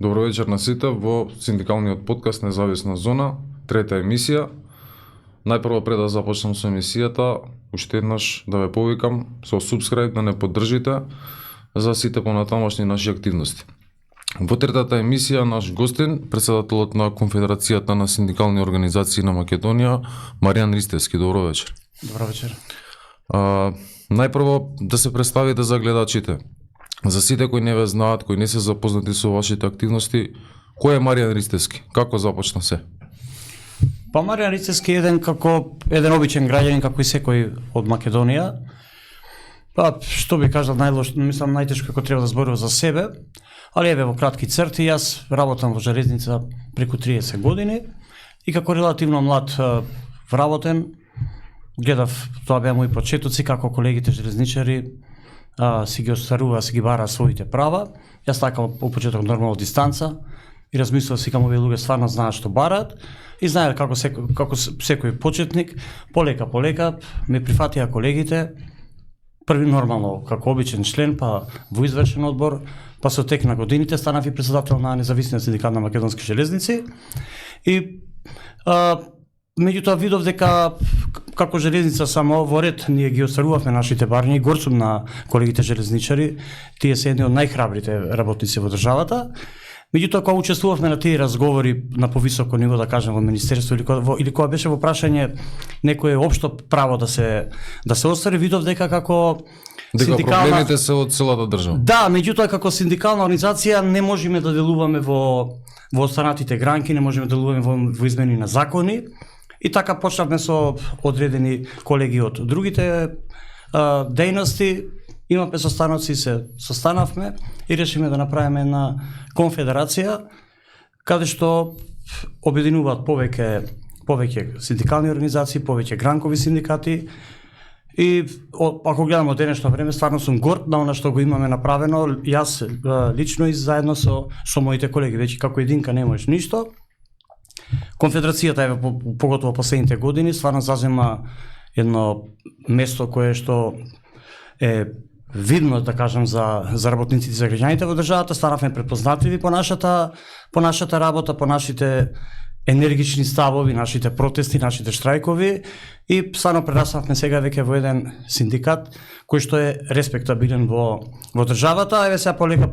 Добро вечер на сите во синдикалниот подкаст Независна зона, трета емисија. Најпрво пред да започнам со емисијата, уште еднаш да ве повикам со субскрайб да не поддржите за сите понатамошни наши активности. Во третата емисија наш гостин, претседателот на Конфедерацијата на синдикални организации на Македонија, Маријан Ристевски. Добро вечер. Добро вечер. Најпрво да се представите за гледачите. За сите кои не ве знаат, кои не се запознати со вашите активности, кој е Маријан Ристевски? Како започна се? Па Маријан Ристевски е еден обичен граѓанин како и секој од Македонија. Па што би кажал мислам најтешко ако треба да зборува за себе, али еве во кратки црти јас работам во железница преку 30 години и како релативно млад вработен гледав, тоа беа мои почетоци како колегите железничари си ги остварува, си ги бара своите права. Јас така по почеток нормално дистанца и размислував си како овие луѓе стварно знаат што бараат и знаат како секој почетник, полека ме прифатија колегите. Први нормално како обичен член, па во извршен одбор, па со тек на годините станав и претседател на Независниот синдикат на македонски железници и меѓутоа видов дека како железница само во ред ние ги остварувавме нашите барања и гор сум на колегите железничари, тие се едни од најхрабрите работници во државата. Меѓутоа кога учествувавме на тие разговори на повисоко ниво, да кажем во министерство или кога беше во прашање некое општо право да се оствари, видов дека како проблемите се од целата држава. Да, меѓутоа како синдикална организација не можеме да делуваме во останатите гранки, не можеме да делуваме во измени на закони. И така почнавме со одредени колеги од другите дејности, имавме состаноци, се состанавме и решиме да направиме една конфедерација каде што обединуваат повеќе синдикални организации, повеќе гранкови синдикати и ако гледам од денешно време, стварно сум горд на она што го имаме направено, јас лично и заедно со моите колеги, веќе како единка не можеш ништо. Конфедерацијата е поготово последните години стварно зазема едно место кое што е видно, да кажам, за работниците и за граѓаните во државата. Станавме препознатливи по нашата работа, по нашите енергични ставови, нашите протести, нашите штрајкови и стварно прераснавме сега веќе во еден синдикат кој што е респектабилен во државата. Еве сега полека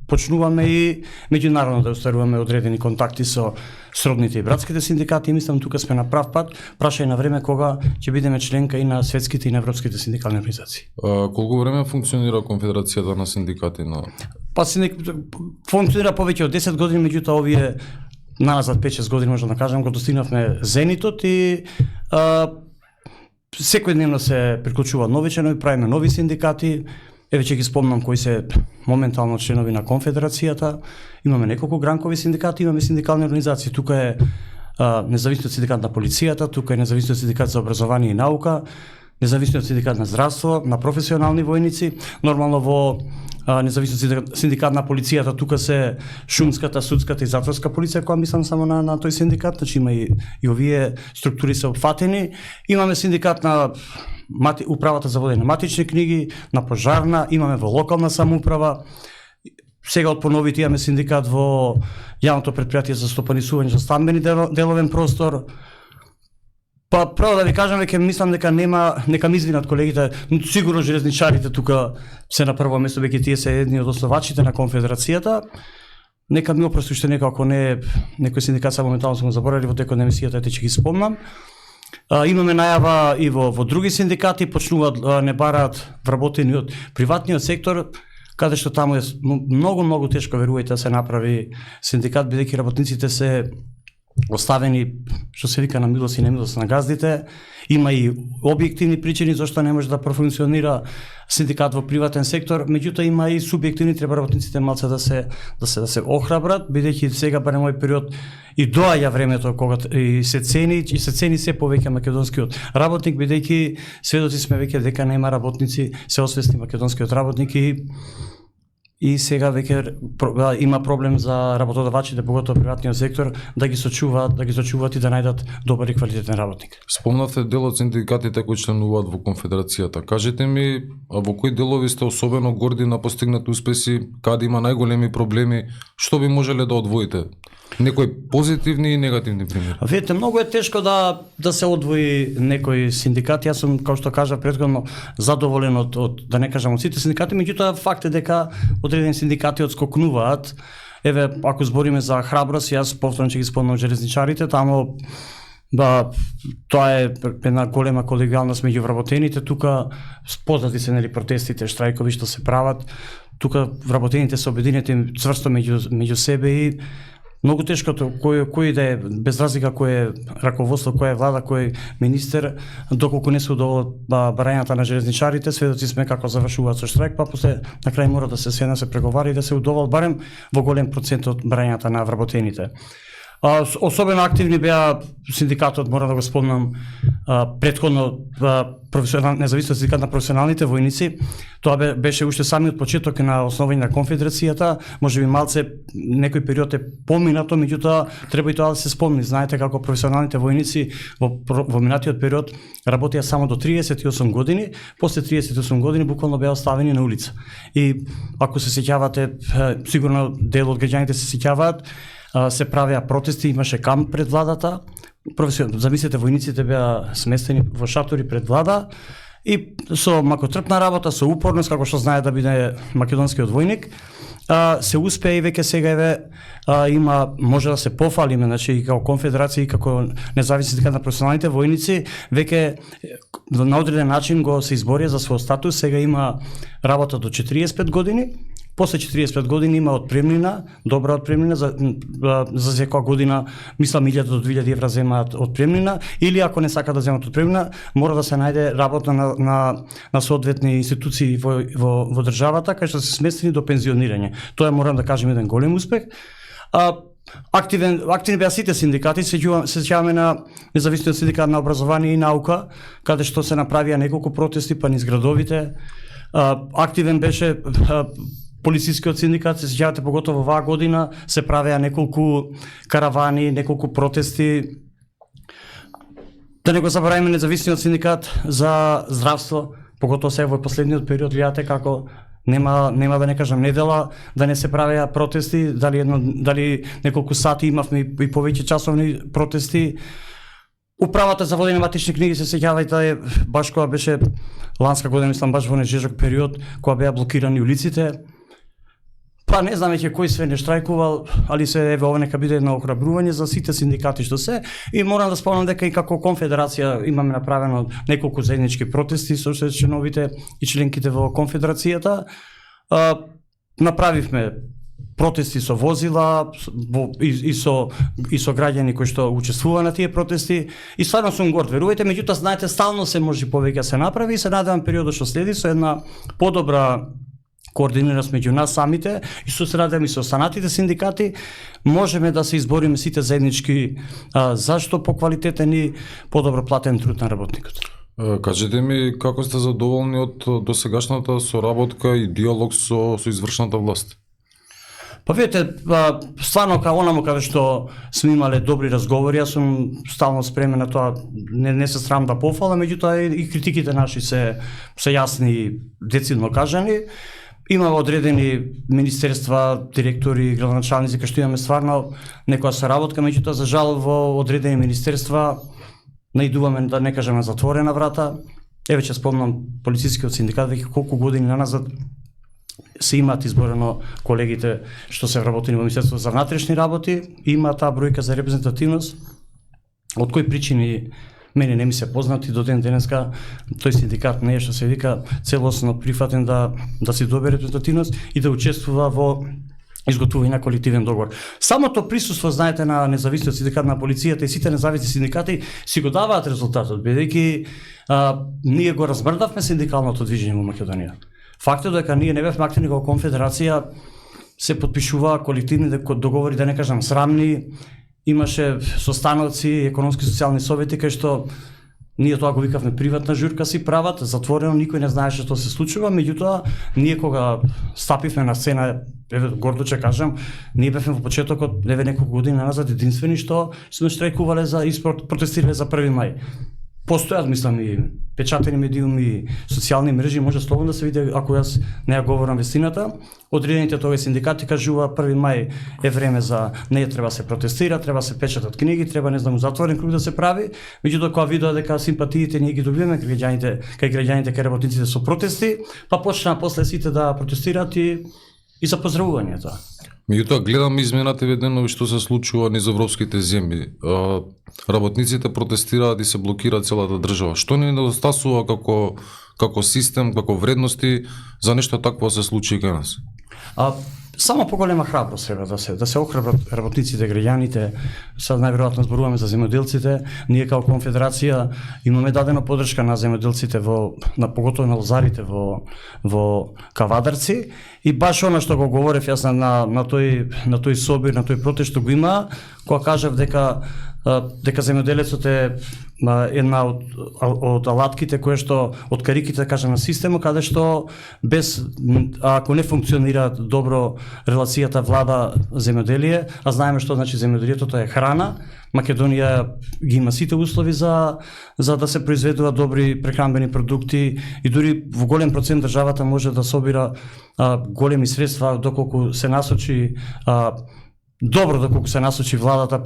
почнуваме и меѓународно да остваруваме одредени контакти со сродните и братските синдикати и мислам тука сме на прав пат. Прашање на време кога ќе бидеме членка и на светските и на европските синдикални организации. Колку време функционира Конфедерацијата на синдикати на? Па функционира повеќе од 10 години, меѓутоа овие назад 5-6 години можам да кажам го достигнавме зенитот и секојдневно се приклучува нови членови, правиме нови синдикати. Еве ќе ги спомнам кои се моментално членови на Конфедерацијата. Имаме неколку гранкови синдикати, имаме синдикални организации. Тука е Независниот синдикат на полицијата, тука е Независниот синдикат за образование и наука, Независниот синдикат на здравство, на професионални војници. Нормално во Независниот синдикат на полицијата тука се шумската, судската и затворска полиција, која мислам само на тој синдикат, значи има и овие структури се опфатени. Имаме синдикат на управата за водење на матични книги, на пожарна, имаме во локална самоуправа. Сега од поновите имаме синдикат во јавното претпријатие за стопанисување за стамбени деловен простор. Па право да ви кажам, веќе мислам дека нека ми извинат колегите, сигурно железничарите тука се на прво место, веќе тие се едни од основачите на Конфедерацијата. Нека ми опрости уште ако не некој синдикат само моментално сум заборавили во текот на емисијата, ќе ги спомнам. Имаме најава и во други синдикати, почнуваат не бараат вработени од приватниот сектор, каде што таму е многу тешко, верувајте, да се направи синдикат, бидејќи работниците се оставени, што се вика, на милост и немилост на газдите. Има и објективни причини зашто не може да профункционира синдикат во приватен сектор, меѓутоа има и субјективни, треба работниците малце да се охрабрат, бидејќи сега барем овој период и доаѓа времето кога и се цени се повеќе македонскиот работник, бидејќи сведоци сме веќе дека нема работници, се освесни македонскиот работник и и сега веќе има проблем за работодавачите, поготово приватниот сектор, да ги сочуваат и да најдат добар и квалитетен работник. Спомнавте дел од синдикатите кои членуваат во Конфедерацијата. Кажете ми, а во кои делови сте особено горди на постигнати успеси, каде има најголеми проблеми, што би можеле да одвоите? Некои позитивни и негативни примери. Видите, многу е тешко да се одвои некој синдикат. Јас сум, како што кажа претходно, задоволен од да не кажам од сите синдикати, меѓутоа факт е дека одредени синдикати одскокнуваат. Еве, ако збориме за храброст, јас повторно ќе ги спомнам железничарите, таму тоа е една голема колегијалност меѓу вработените. Тука познати се протестите, штрајкови што се прават. Тука вработените се обединети цврсто меѓу себе и многу тешко кој да е, без разлика кој е раководство, кој е влада, кој е министер, доколку не се удоволат барањата на железничарите, сведоци сме како завршуваат со штрајк, па после на крај мора да се седне, се преговара и да се удоволат барем во голем процент од барањата на вработените. Особено активни беа синдикатот, мора да го спомнам, претходно независен синдикат на професионалните војници. Тоа беше уште самиот почеток на основање на Конфедерацијата, можеби малце некој период е поминато, меѓутоа треба и тоа да се спомни. Знаете како професионалните војници во минатиот период работеа само до 38 години, после 38 години буквално беа оставени на улица. И ако се сеќавате, сигурно дел од граѓаните се сеќаваат, се правеа протести, имаше камп пред владата. Замислете, војниците беа сместени во шатори пред влада и со макотрпна работа, со упорност, како што знае да биде македонскиот војник, се успеа и веќе сега има, може да се пофалиме, значи и како Конфедерација и како независен синдикат на професионалните војници, веќе на одреден начин го се изборија за својот статус. Сега има работа до 45 години. После 45 години има отпремнина, добра отпремнина, за секоја година, мислам 1000 до 2000 евра земаат отпремнина, или ако не сака да земат отпремнина, мора да се најде работа на соодветни институции во државата, кај што се сместени до пензионирање. Тоа е, морам да кажем, еден голем успех. Активни беа сите синдикати, се сеќаваме на независниот синдикат на образование и наука, каде што се направија неколку протести па низ градовите. Активен беше полицискиот синдикат, се сеќавате поготово оваа година, се правеа неколку каравани, неколку протести. Да не го забораваме независниот синдикат за здравство, поготово сега во последниот период гледате како нема да не кажам недела да не се правеа протести, дали неколку сати имавме и повеќе часовни протести. Управата за водење матични книги, се сеќавајте, баш кога беше ланска година, мислам баш во нежежок период, кога беа блокирани улиците. Па не знам веќе кој све не штрајкувал, али се еве ова нека биде едно охрабрување за сите синдикати што се, и морам да спомнам дека и како Конфедерација имаме направено неколку заеднички протести со членовите и членките во Конфедерацијата. Направивме протести со возила и со граѓани кои што учествува на тие протести, и стварно сум горд, верувајте, меѓутоа знаете стално се може повеќе се направи и се надевам периодот што следи со една подобра координираност меѓу нас самите и со средем и со останатите синдикати можеме да се избориме сите заеднички зашто поквалитетен и подобро платен труд на работникот. Кажете ми како сте задоволни од досегашната соработка и диалог со извршната власт? Па видите, стварно онаму каде што сме имале добри разговори, јас сум стално спремен на тоа, не се срам да пофалам, меѓутоа и критиките наши се јасни и децидно кажани. Има одредени министерства, директори, градоначалници кај што имаме стварно некоја соработка, меѓутоа за жал во одредени министерства наидуваме, да не кажеме, затворена врата. Еве ќе спомнам полицискиот синдикат, веќе колку години наназад се имаат изборено колегите што се вработени во Министерството за внатрешни работи, има таа бројка за репрезентативност, од кои причини мене не ми се познати, до ден денеска тој синдикат не е, што се вика, целосно прифатен да си добие репрезентативност и да учествува во изготвување на колективен договор. Самото присуство, знаете, на независниот синдикат на полицијата и сите независни синдикати си го даваат резултатот, бидејќи ние го размрдавме синдикалното движење во Македонија. Фактот е дека ние не бевме активни како Конфедерација, се потпишуваа колективни договори, да не кажам срамни, имаше состаноци, економски и социјални совети кај што Ние тоа го викавме приватна журка си прават, затворено, никој не знаеше што се случува, меѓутоа ние кога стапивме на сцена, еве гордо ќе кажам, ние бевме во почетокот, еве неколку години назад единствени што сме штрајкувале за и протестирале за 1 мај. Постојат, мислам, и печатени медиуми, социјални мрежи, може слободно да се види, ако јас не ја говорам вистината. Одредените тој синдикати кажува 1 мај е време за не треба се протестира, треба се печатат книги, треба не знам затворен круг да се прави. Меѓутоа кога видоа дека симпатиите ние ги добиваме кај граѓаните, кај работниците со протести, па почнаа после сите да протестираат и за поздравувањето. Меѓутоа гледам измената веднено што се случува низ европските земји. Работниците протестираат и се блокира целата држава. Што ни недостасува како систем, како вредности за нешто такво се случи кај нас? Само поголема храброст треба да се охрабрат работниците, граѓаните. Сад најверојатно зборуваме за земјоделците. Ние како конфедерација имаме дадена поддршка на земјоделците поготово на лозарите во Кавадарци и баш она што го говорев јас на тој собир, на тој протест што го има, кога кажав дека земјоделецот е една од алатките која што од кариките да кажам на системот, каде што ако не функционира добро релацијата влада земјоделие, а знаеме што значи земјоделието, тоа е храна. Македонија ги има сите услови за да се произведуваат добри прехранбени продукти и дури во голем процент државата може да собира големи средства доколку се насочи доколку се насочи владата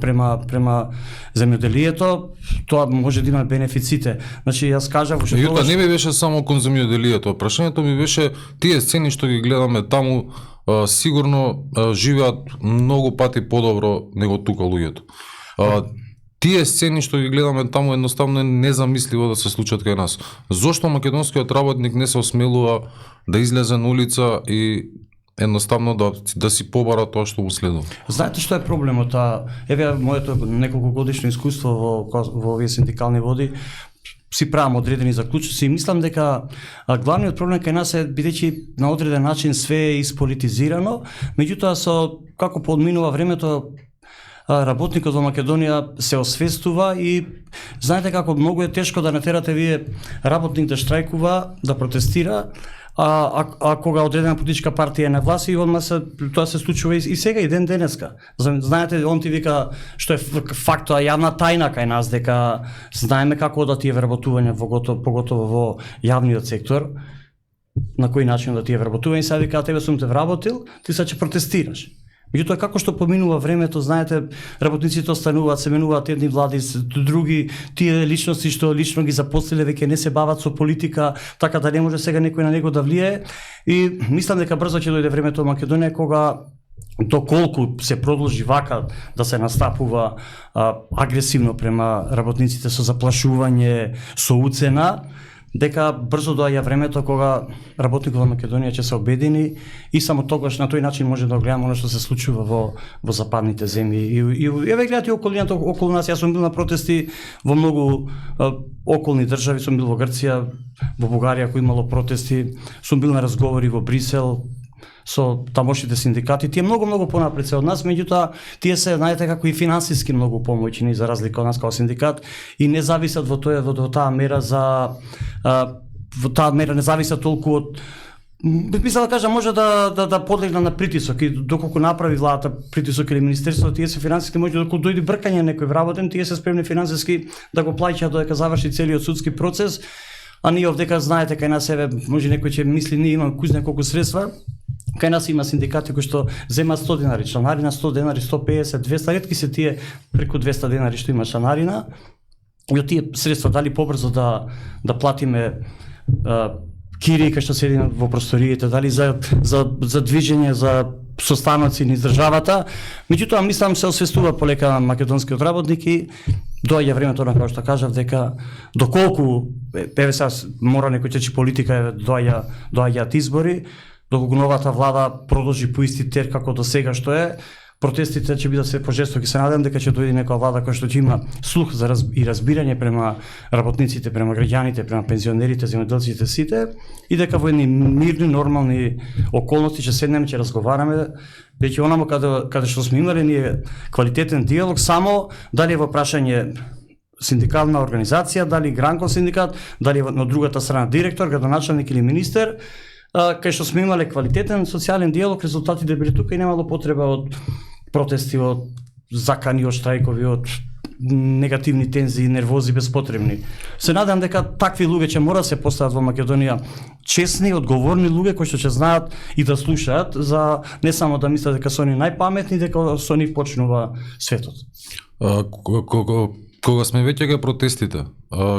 према земјоделието, тоа може да има бенефиците. Значи јас кажав уште тоа не ми беше само кон земјоделието, прашањето ми беше тие сцени што ги гледаме таму сигурно живеат многу пати подобро него тука луѓето. Тие сцени што ги гледаме таму едноставно е незамисливо да се случат кај нас. Зошто македонскиот работник не се осмелува да излезе на улица и едноставно да си побара тоа што му следува? Знаете што е проблемот? Еве моето неколку годишно искуство во овие синдикални води, си правам одредени заклучоци и мислам дека главниот проблем кај нас е бидејќи на одреден начин све е исполитизирано, меѓутоа како подминува времето работникот во Македонија се освестува и знаете како многу е тешко да натерате вие работник да штрајкува, да протестира, а кога одредена политичка партија е на власт и тоа се случува и сега и денеска. Знаете, он ти вика што е факт, јавна тајна кај нас, дека знаеме како одат тие вработувања поготово во јавниот сектор, на кој начин да тие вработувања, сега вика тебе сум те вработил, ти сега ќе протестираш. Меѓутоа како што поминува времето, знаете, работниците остануваат, се менуваат едни влади, други, тие личности што лично ги запослиле веќе не се бават со политика, така да не може сега некој на него да влие. И мислам дека брзо ќе дојде времето во Македонија кога доколку се продолжи вака да се настапува агресивно према работниците со заплашување, со уцена, дека брзо доаѓа времето кога работникот во Македонија ќе се обедини и само тогаш на тој начин може да гледаме она што се случува во западните земји. И еве гледате околината околу нас, јас сум бил на протести во многу околни држави, сум бил во Грција, во Бугарија кој имало протести, сум бил на разговори во Брисел со тамошните синдикати, тие многу понапред се од нас, меѓутоа тие се, знаете, како и финансиски многу помоćни за разлика од нас како синдикат и не зависат во таа мера не зависат толку од мислам да кажам, може да подлегна на притисок и доколку направи владата притисок или министерството, тие се финансиски може доколку дојде бркање некој вработен, тие се спремни финансиски да го плаќаат додека заврши целиот судски процес, а ние овдека знаете кај нас еве може некој ќе мисли ние имаме кузне колку средства. Кај нас има синдикати кои што земаат 100 денари чланарина, 100 денари, 150, 200, ретки се тие преку 200 денари што има чланарина. И од тие средства дали побрзо да платиме кири кај што седи во просториите, дали за движење, за состаноци низ државата. Меѓутоа мислам се освестува полека на македонскиот работник и доаѓа времето на како што кажав дека доколку еве сега мора некој течи политика, доаѓаат избори, доколку новата влада продолжи по исти тер како до сега што е, протестите ќе бидат се пожестоки. Се надевам дека ќе дојде некоја влада која што ќе има слух и разбирање према работниците, према граѓаните, према пензионерите, земјоделците сите и дека во едни мирни, нормални околности ќе седнеме, ќе разговараме, веќе онамо каде што сме имале ние квалитетен диалог, само дали е во прашање синдикална организација, дали гранков синдикат, дали на другата страна директор, градоначалник или министер, кај што сме имале квалитетен социјален диалог, резултатите биле тука и немало потреба од протести, од закани, од штрајкови, од негативни тензии, нервози беспотребни. Се надам дека такви луѓе ќе мора да се постават во Македонија, честни, одговорни луѓе кои што ќе знаат и да слушаат, за не само да мислат дека се они најпаметни, дека со нив почнува светот. Кога сме веќе га протестите,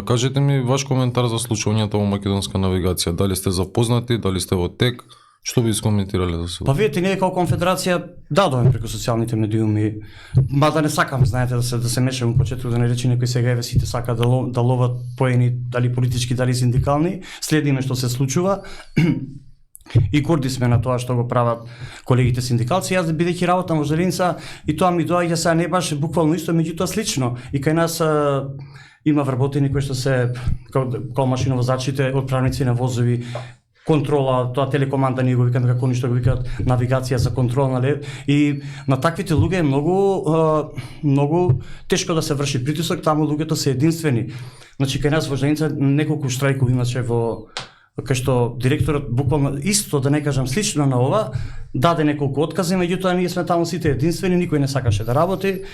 кажете ми ваш коментар за случувањата во македонска навигација. Дали сте запознати, дали сте во тек? Што би искоментирале за сега? Па видите, ние како конфедерација дадовме преку социјалните медиуми, мада не сакам, знаете, да се мешам во почеток, да не речи некои сега еве сите сака да ловат поени, дали политички, дали синдикални, следиме што се случува. И горди сме на тоа што го прават колегите синдикалци. Јас бидејќи работам во Желеница и тоа ми доаѓа сега не баш буквално исто, меѓутоа слично. И кај нас има вработени кои што се како машиновозачите, отправници на возови, контрола, тоа телекоманда ние го викаме како ништо го викаат навигација за контрол, нали? И на таквите луѓе е многу тешко да се врши притисок, таму луѓето се единствени. Значи кај нас во Желеница неколку штрајкови имаше кај што директорот буквално исто, да не кажам слично на ова, даде неколку откази, меѓутоа ние сме таму сите единствени, никој не сакаше да работи.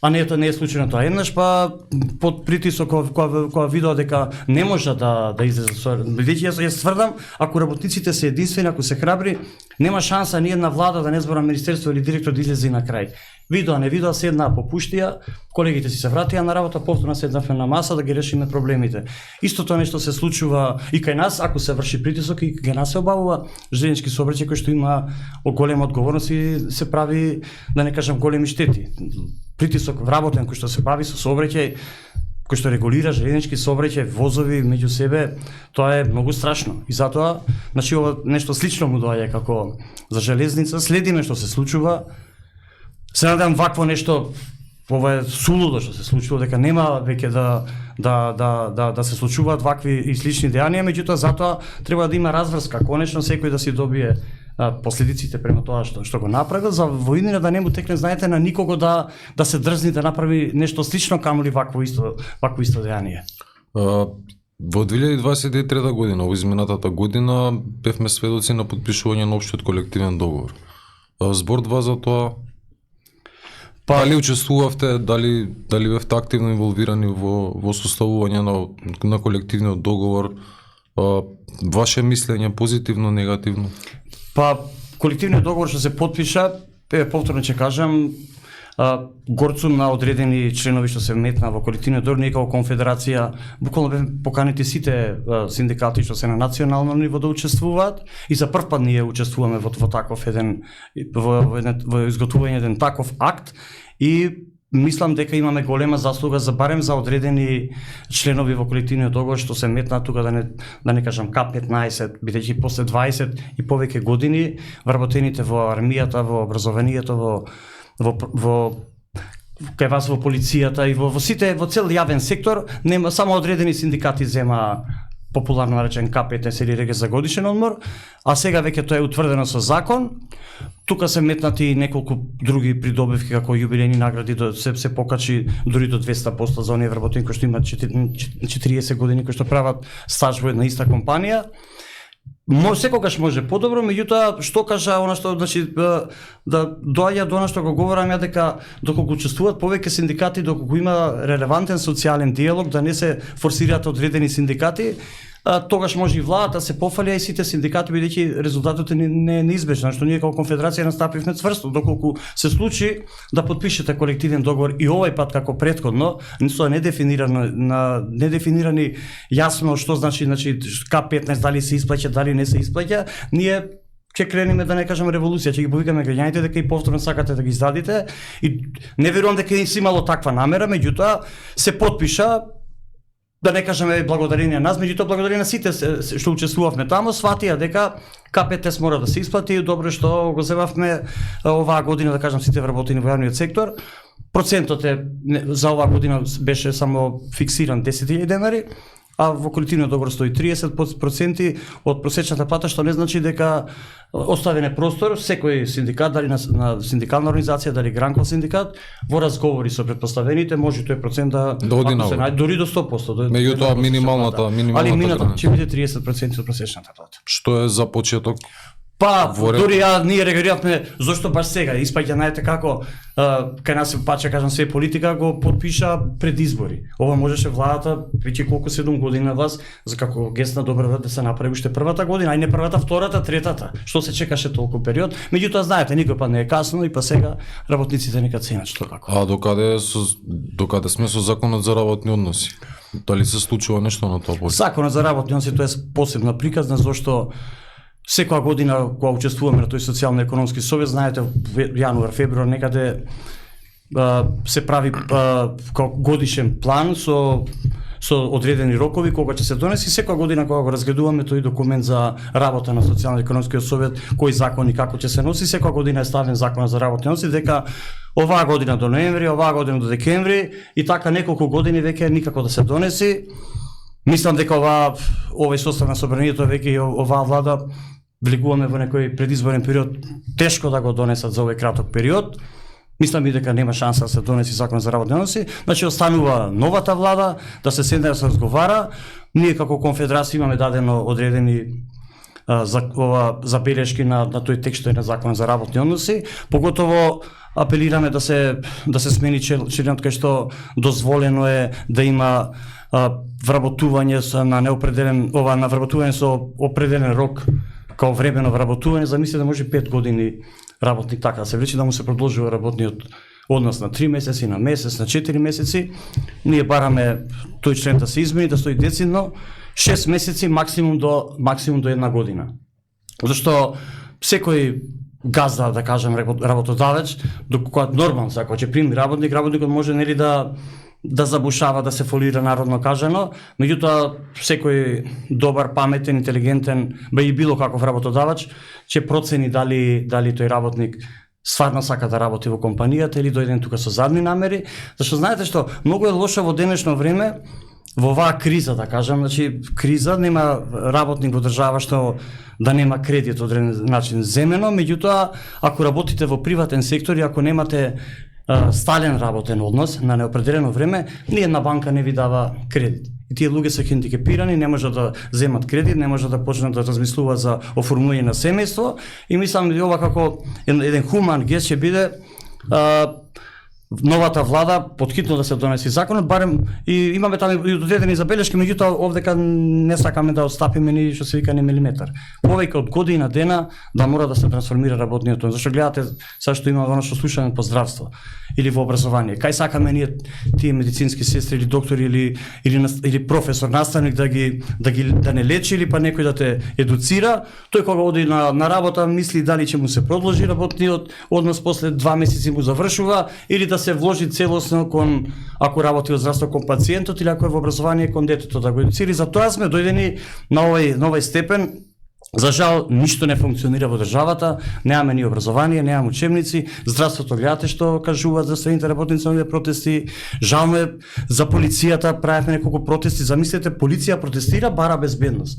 А не е случајно тоа. Еднаш па под притисок кога видоа дека не може да излезе со, бидејќи јас тврдам, ако работниците се единствени, ако се храбри, нема шанса ни една влада, да не зборам министерство или директор, да излезе на крај. Видоа, не видоа, седнаа по пуштија, колегите си се вратија на работа, повторно седнавме на маса да ги решиме проблемите. Истото нешто се случува и кај нас, ако се врши притисок, и кај нас се обавува железнички сообраќај кој што има голема одговорност и се прави, да не кажам, големи штети. Притисок вработен кој што се бави со сообраќај, кој што регулира железнички сообраќај, возови меѓу себе, тоа е многу страшно. И затоа, значи ова нешто слично му доаѓа како за железница, следиме што се случува. Се надам вакво нешто, ова е сулудо што се случува, дека нема веќе да се случуваат вакви и слични дејанија, меѓутоа затоа треба да има разврска, конечно секој да си добие последиците према тоа што го направил, за во иднина да не му текне, знаете, на никого да се дрзни да направи нешто слично, камоли вакво исто дејание. Во 2023 година, во изминатата година, бевме сведоци на подпишување на општиот колективен договор. Збор за тоа, дали учествувавте, дали бевте активно инволвирани во составување на колективниот договор, ваше мислење позитивно, негативно? Па, колективниот договор што се подпиша, повторно ќе кажам, горцум на одредени членови што се метна во колективниот договор, ние како конфедерација буквално бевме поканети сите синдикати што се на национално ниво да учествуваат и за прв пат ние учествуваме во таков во изготвување еден таков акт и мислам дека имаме голема заслуга за барем за одредени членови во колективниот договор што се метна тука, да не кажам К15, бидејќи после 20 и повеќе години вработените во армијата, во образованието, кај вас во полицијата и во цел јавен сектор, нема само одредени синдикати зема популарно наречен К15 или реге за годишен одмор, а сега веќе тоа е утврдено со закон. Тука се метнати неколку други придобивки како јубилејни награди, се покачи дури до 200% за оние вработени кои што имаат 40 години, кои што прават стаж во една иста компанија. Секогаш може подобро, меѓутоа што кажа она што, значи, да доаѓа до она што го говорам ја, дека доколку учествуваат повеќе синдикати, доколку има релевантен социјален диалог, да не се форсираат одредени синдикати, тогаш може и владата се пофалија и сите синдикати, бидејќи резултатот е неизбежен, што ние како конфедерација настапивме цврсто, доколку се случи да подпишете колективен договор и овој пат како претходно, со недефинирани јасно што значи К15 дали се исплаќа, дали не се исплаќа, ние ќе кренеме, да не кажам револуција, ќе ги повикаме граѓаните дека и повторно сакате да ги издадите и не верувам дека се имало таква намера, меѓутоа се подпиша. Да не кажеме благодарение на нас, меѓутоа благодарение на сите што учествувавме таму, сватија дека К15 мора да се исплати, добро што го зевавме оваа година, да кажам, сите вработени во јавниот сектор. Процентот за оваа година беше само фиксиран 10.000 денари, а во колективниот договор стои 30% од просечната плата, што не значи дека оставен е простор секој синдикат, дали на синдикална организација, дали гранков синдикат, во разговори со претпоставените може тој процент да оди ако се најде дури до 100%. Меѓутоа минималната али мината граница. ќе биде 30% од просечната плата. Што е за почеток? Па, Во ред. дури ние реагиравме зошто баш сега, испаѓа знаете како кај нас пача кажам све политика го подпиша пред избори. Ова можеше владата веќе колку 7 години на вас за како гест на добра да се направи уште првата година, ај не првата, втората, третата. Што се чекаше толку период? Меѓутоа знаете, никој пат не е касно и па сега работниците нека ценат што како. А докаде сме со законот за работни односи? Дали се случува нешто на тоа поле? Законот за работни односи тоа е посебна приказна зашто секоја година кога учествуваме на тој социјално-економски совет, знаете, во јануар, февруар некаде се прави годишен план со одредени рокови кога ќе се донеси. Секоја година кога го разгледуваме тој документ за работа на социјално-економскиот совет, кои закони како ќе се носи, секоја година е ставен законот за работни односи дека оваа година до ноември, оваа година до декември и така неколку години веќе никако да се донеси. Мислам дека овој состав на собранието веќе оваа влада влегуваме во некој предизборен период тешко да го донесат за овој краток период. Мислам и дека нема шанса да се донеси закон за работни односи. Значи останува новата влада да се седне да се разговара. Ние како конфедерација имаме дадено одредени забелешки на тој текст на закон за работни односи. Поготово апелираме да се смени членот кај што дозволено е да има вработување на неопределен на вработување со определен рок као времено вработување, замислете да може 5 години работник така да се влече да му се продолжува работниот однос на 3 месеци, на месец, на 4 месеци. Ние бараме тој член да се измени, да стои децидно 6 месеци максимум до 1 година. Зашто секој газда, да кажем, работодавец, кога нормално, ако ќе прими работникот може нели да забушава, да се фолира народно кажано, меѓутоа секој добар, паметен, интелигентен, и било каков работодавач, ќе процени дали тој работник стварно сака да работи во компанијата или дојден тука со задни намери, зашто знаете што многу е лошо во денешно време во оваа криза, да кажам, значи криза нема работник во држава што да нема кредит одреден начин земено, меѓутоа ако работите во приватен сектор и ако немате стален работен однос на неопределено време, ниедна банка не ви дава кредит. И тие луѓе се хендикепирани, не можат да земат кредит, не можат да почнат да размислуваат за оформување на семејство и мислам дека ова како еден хуман гест ќе биде новата влада поткитно да се донеси законот, барем и имаме таму и одредени забелешки, меѓутоа овдека не сакаме да отстапиме ни што се вика ни милиметар. Повеќе од година дена да мора да се трансформира работниот однос. Зашто гледате сега што има оно што слушаме по здравство или во образование. Кај сакаме ние тие медицински сестри или доктори или професор, наставник да не лечи или па некој да те едуцира, тој кога оди на работа мисли дали ќе му се продолжи работниот однос после 2 месеци му завршува или да се вложи целосно ако работи во здравство кон пациентот или ако е во образование кон детето да го едуцира. Затоа сме дојдени на овој степен. За жал, ништо не функционира во државата, немаме ни образование, немаме учебници, здравството гледате што кажуваат за здравствените работници на овие протести, жално е за полицијата, правевме неколку протести, замислете, полиција протестира, бара безбедност.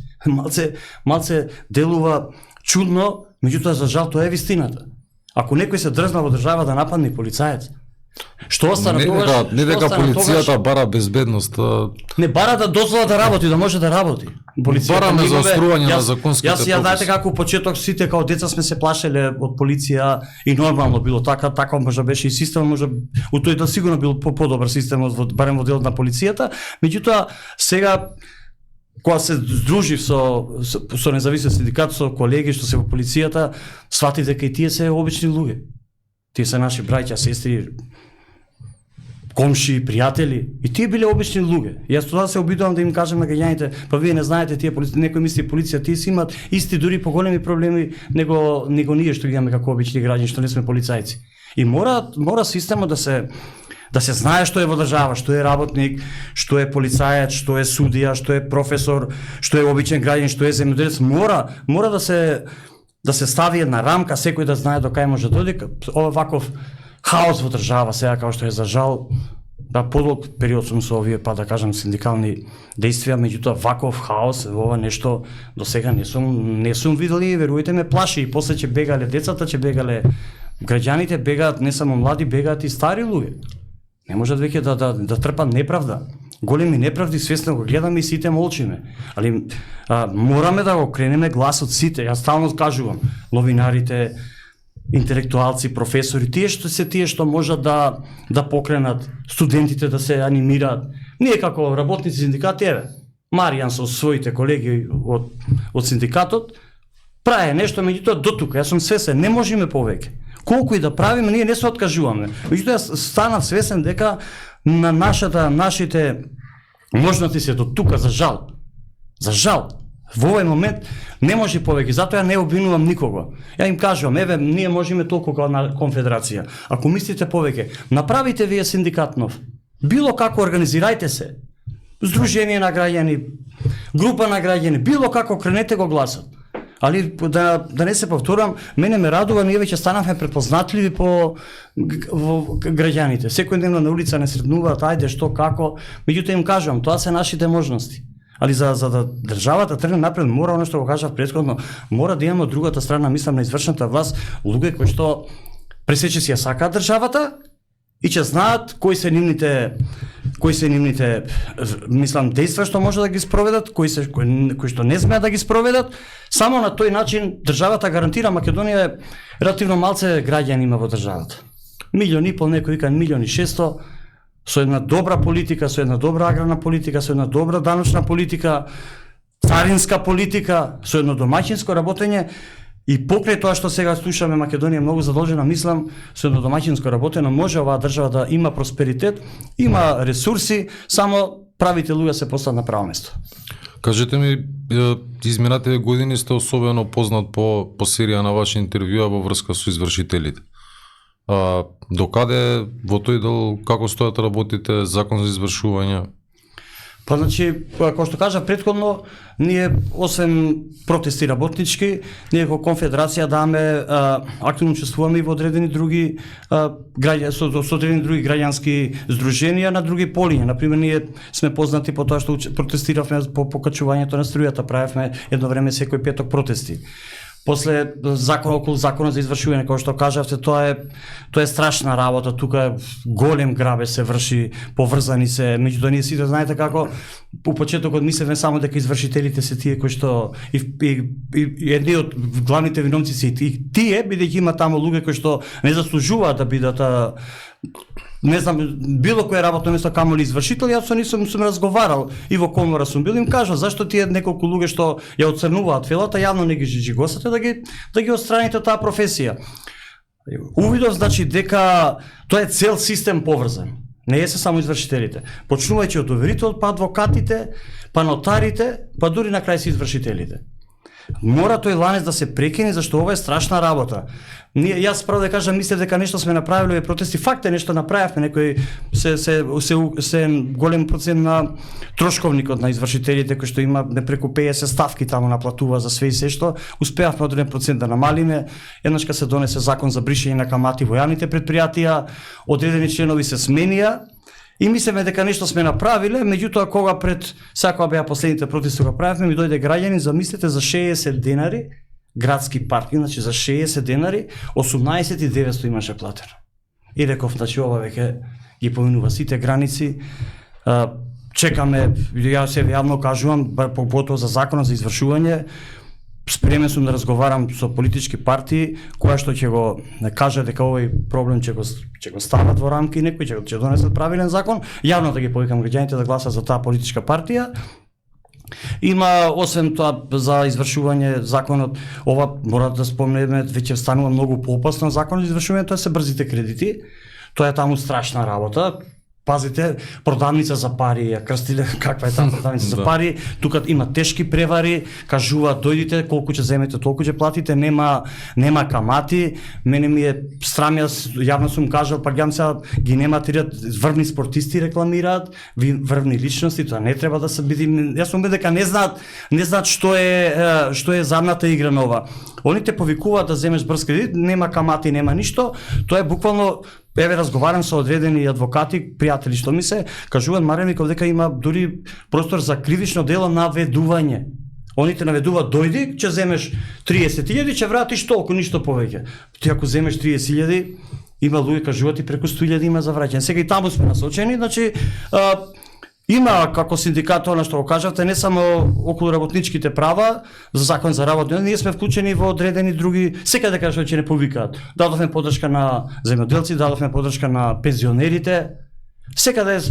Малце делува чудно, меѓутоа за жал тоа е вистината. Ако некој се дрзна во држава да нападне полицаец, што остана тогаш? Не дека полицијата бара безбедност. Не бара да дозвола да работи, да може да работи. Бараме за остроување на законските прописи. Јас знаете како у почеток сите како деца сме се плашеле од полиција и нормално било така може беше и системот, може у тој да сигурно бил подобар системот барем во делот на полицијата, меѓутоа сега кога се здружив со независен синдикат, со колеги што се во полицијата, сватив дека и тие се обични луѓе. Тие се наши браќа, сестри, комши, пријатели, и тие биле обични луѓе. Јас тоа се обидувам да им кажам на граѓаните, па вие не знаете тие некои мисли полиција, тие си имаат исти дури поголеми проблеми него ние што ги имаме како обични граѓани, што не сме полицајци. И мора системот да се знае што е во држава, што е работник, што е полицаец, што е судија, што е професор, што е обичен граѓанин, што е земјоделец, мора да се стави една рамка, секој да знае до кај може да дојде. Ова ваков хаос во држава сега, како што е за жал, да подолг период сум со овие, па да кажам, синдикални действија, меѓутоа ваков хаос, ова нешто до сега не сум видел и верујте ме плаши. И после ќе бегале децата, ќе бегале граѓаните, бегаат не само млади, бегаат и стари луѓе. Не можат веќе да трпат неправда. Големи неправди свесно го гледаме и сите молчиме. Али мораме да го кренеме гласот сите. Јас стално кажувам, новинарите, интелектуалци, професори, тие што можат да покренат, студентите да се анимираат. Ние како работници синдикати, еве, Маријан со своите колеги од синдикатот прави нешто, меѓутоа до тука. Јас сум свесен, не можеме повеќе. Колку и да правиме, ние не се откажуваме. Меѓутоа јас станав свесен дека на нашите можности се до тука, за жал. За жал. Во овој момент не може повеќе, затоа ја не обвинувам никого. Ја им кажувам, еве, ние можеме толку како на конфедерација. Ако мислите повеќе, направите вие синдикат нов. Било како организирајте се. Сдружение на граѓани, група на граѓани, било како кренете го гласот. Али да не се повторам, мене ме радува, ние веќе станавме препознатливи во граѓаните. Секојдневно на улица не сретнуваат, ајде што како, меѓутоа им кажувам, тоа се нашите можности. Али за да државата тргне напред, мора оно што го кажав претходно, мора да имаме од другата страна, мислам, на извршната власт, луѓе кои што пресече си ја сакаат државата и ќе знаат кои се нивните мислам дејства што може да ги спроведат, кои што не смеат да ги спроведат. Само на тој начин државата гарантира. Македонија е релативно малце граѓани има во државата. 1,5 милион, некој вика 1,6 милион, со една добра политика, со една добра аграрна политика, со една добра даночна политика, царинска политика, со едно домаќинско работење. И покрај тоа што сега слушаме, Македонија е многу задолжена, мислам, со едно домаќинско работено може оваа држава да има просперитет, има ресурси, само правите луѓе се постават на право место. Кажете ми, изминатите години сте особено познат по серија на ваши интервјуа во врска со извршителите. Докаде во тој дел, како стојат работите, закон за извршување? Па значи, како што кажа претходно, ние освен протести работнички, ние како конфедерација даваме активно учествуваме и во одредени други со одредени други граѓански здруженија на други полиња. Например, ние сме познати по тоа што протестиравме по покачувањето на струјата, правевме едно време секој петок протести. После околу законот за извршување, како што кажавте, тоа е страшна работа, тука голем грабеж се врши, поврзани се, меѓутоа ние сите знаете како по почетокот мислевме само дека извршителите се тие кои што и едни од главните виновници се и тие, бидејќи има таму луѓе кои што не заслужуваат да бидат не знам, било кој работно место камо ли извршител. Јас со нив сум разговарал и во комора сум бил, им кажа зашто тие неколку луѓе што ја оцрнуваат фелата, јавно не ги жигосате да ги отстраните таа професија. Увидов значи дека тоа е цел систем поврзан. Не е се само извршителите. Почнувајќи од доверител, па адвокатите, па нотарите, па дури на крај се извршителите. Мора тој ланец да се прекине, зашто ова е страшна работа. Јас право да кажам, мислев дека нешто сме направиле протести, факт е нешто направивме, некој се голем процент на трошковникот на извршителите кои што има преку 50 ставки таму наплатува за све и се што, успеавме одреден процент да намалиме. Еднаш кога се донесе закон за бришење на камати во јавните претпријатија, одредени членови се сменија. И мислеме дека нешто сме направиле, меѓутоа кога кога беа последните протести го правевме, ми дојде граѓанин, замислете, за 60 денари, градски паркинг, значи за 60 денари, 18.900 имаше платено. И реков, значи ова веќе ги поминува сите граници, чекаме, ја се јавно кажувам, поготово за законот за извршување, спремен сум да разговарам со политички партии, која што ќе го каже дека овој проблем ќе го стават во рамки, некои ќе донесат правилен закон, јавно да ги повикам граѓаните да гласат за таа политичка партија. Има, освен тоа, за извршување законот, ова мора да спомнеме, веќе станува многу поопасно законот за извршување, тоа се брзите кредити, тоа е таму страшна работа. Пазите, продавница за пари, ја крстиле каква е таа продавница за пари, тука има тешки превари, кажуваат дојдите, колку ќе земете, толку ќе платите, нема камати. Мене ми е срам, јас јавно сум кажал, па гледам сега ги нематеријат, врвни спортисти рекламираат, врвни личности, тоа не треба да се биде. Јас сум дека не знаат што е задната игра на ова. Они те повикуваат да земеш брз кредит, нема камати, нема ништо, тоа е буквално еве разговарам со одредени адвокати, пријатели што ми се, кажуваат Маријан Виков дека има дури простор за кривично дело наведување. Они те наведуваат, дојди, ќе земеш 30.000, ќе вратиш толку, ништо повеќе. Ти ако земеш 30.000, има луѓе кажуваат и преку 100.000 има за враќање. Сега и таму сме насочени, значи има како синдикат она што го кажавте, не само околу работничките права, за закон за работни, ние сме вклучени во одредени други, секаде кажа че не повикаат. Дадовме поддршка на земјоделци, дадовме поддршка на пензионерите. Секаде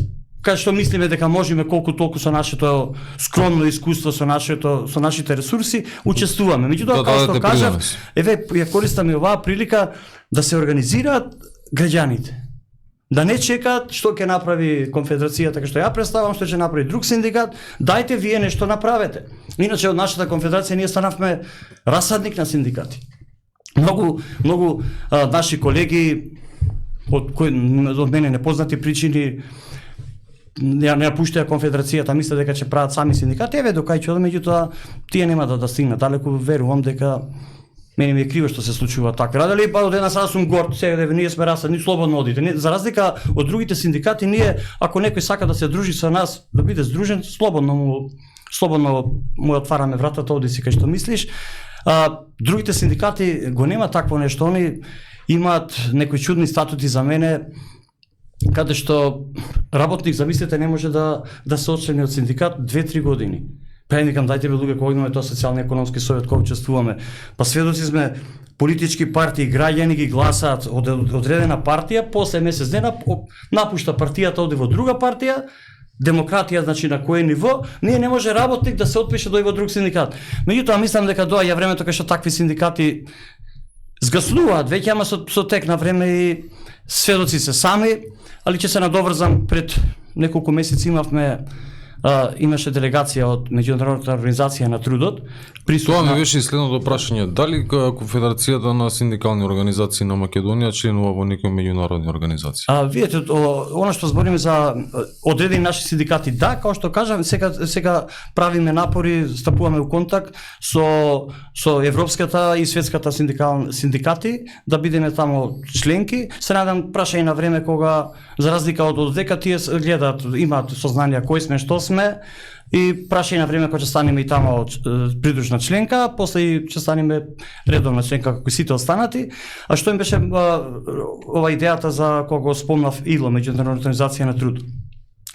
кај што мислиме дека можеме колку толку со нашето скромно искуство, со нашите ресурси, учествуваме. Меѓутоа, како што кажав, еве ја користам и оваа прилика да се организираат граѓаните. Да не чекаат што ќе направи конфедерацијата, како што ја представам, што ќе направи друг синдикат, дајте вие нешто направете. Иначе од нашата конфедерација ние станавме расадник на синдикати. Многу наши колеги од мене непознати причини не напуштаја конфедерацијата, мисле дека ќе прават сами синдикати, еве до кај ќе одиме, меѓутоа тие нема да стигнат далеку, верувам дека мене ми е криво што се случува така. Радели па од една сада сум горд, сега ние сме расадни, слободно одите. За разлика од другите синдикати, ние ако некој сака да се дружи со нас, да биде здружен, слободно му отвараме вратата, оди си кај што мислиш. Другите синдикати го нема такво нешто, они имаат некои чудни статути за мене, каде што работник, замислете, не може да се отчлени од синдикат 2-3 години. Па ја викам, дајте бе луѓе, кога имаме тоа социјално-економски совет, кога учествуваме. Па сведоци сме, политички партии, граѓани ги гласаат од одредена партија, после месец дена напушта партијата, оди во друга партија, демократија, значи на кое ниво, ние не може работник да се отпише до во друг синдикат. Меѓутоа мислам дека доаѓа времето кога што такви синдикати згаснуваат веќе, ама со тек на време и сведоци се сами, али ќе се надоврзам, пред неколку месеци имаше делегација од Меѓународната организација на трудот. Тоа ми беше и следното прашање. Дали Конфедерацијата на синдикални организации на Македонија членува во некои меѓународни организации? Видете, она што збориме за одредени наши синдикати, да, како што кажам, сега правиме напори, стапуваме во контакт со европската и светската синдикати, да бидеме тамо членки. Се надам прашање на време кога, за разлика од дека тие гледаат, имаат сознание кои сме, што сме, и прашање на време кога ќе станеме и тамо придружна членка, после ќе станеме редовна членка како сите останати. А што им беше ова идејата за кога го спомнав ИЛО, Меѓународната организација на труд.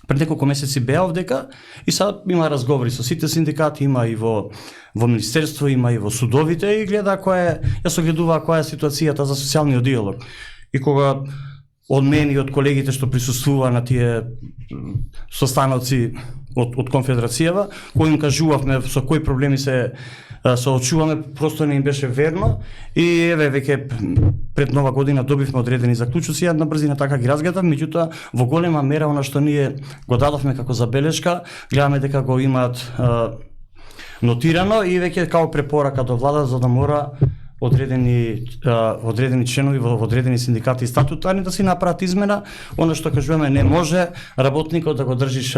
Пред неколку месеци беа овдека и сега има разговори со сите синдикати, има и во министерство, има и во судовите, и гледа ја согледува која е ситуацијата за социјалниот диалог. И кога од мене и од колегите што присуствува на тие состаноци од конфедерацијава, кои им кажувавме со кои проблеми се соочуваме, просто не им беше верно, и еве веќе пред нова година добивме одредени заклучоци, ја на брзина така ги разгледав, меѓутоа во голема мера она што ние го дадовме како забелешка, гледаме дека го имаат нотирано и веќе како препорака до влада за да мора одредени членови во одредени синдикати и статутарни да си направат измена. Она што кажуваме, не може работникот да го држиш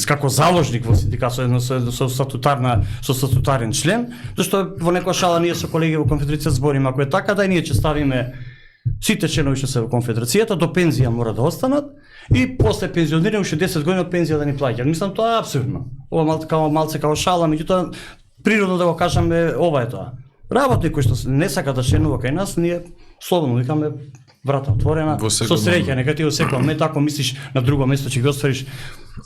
како заложник во синдикат со статутарен член, зашто во некоја шала ние со колеги во конфедерација збориме, ако е така, да и ние ќе ставиме сите членови што се во конфедерацијата до пензија мора да останат и после пензионирање уште 10 години од пензија да ни плаќаат. Мислам тоа е апсурдно. Ова малце како шала, меѓутоа природно да го кажаме, ова е тоа. Работник кој што не сака да членува кај нас, ние слободно викаме врата отворена, со среќа, нека ти осекувам, не тако мислиш на друго место ќе ги оствариш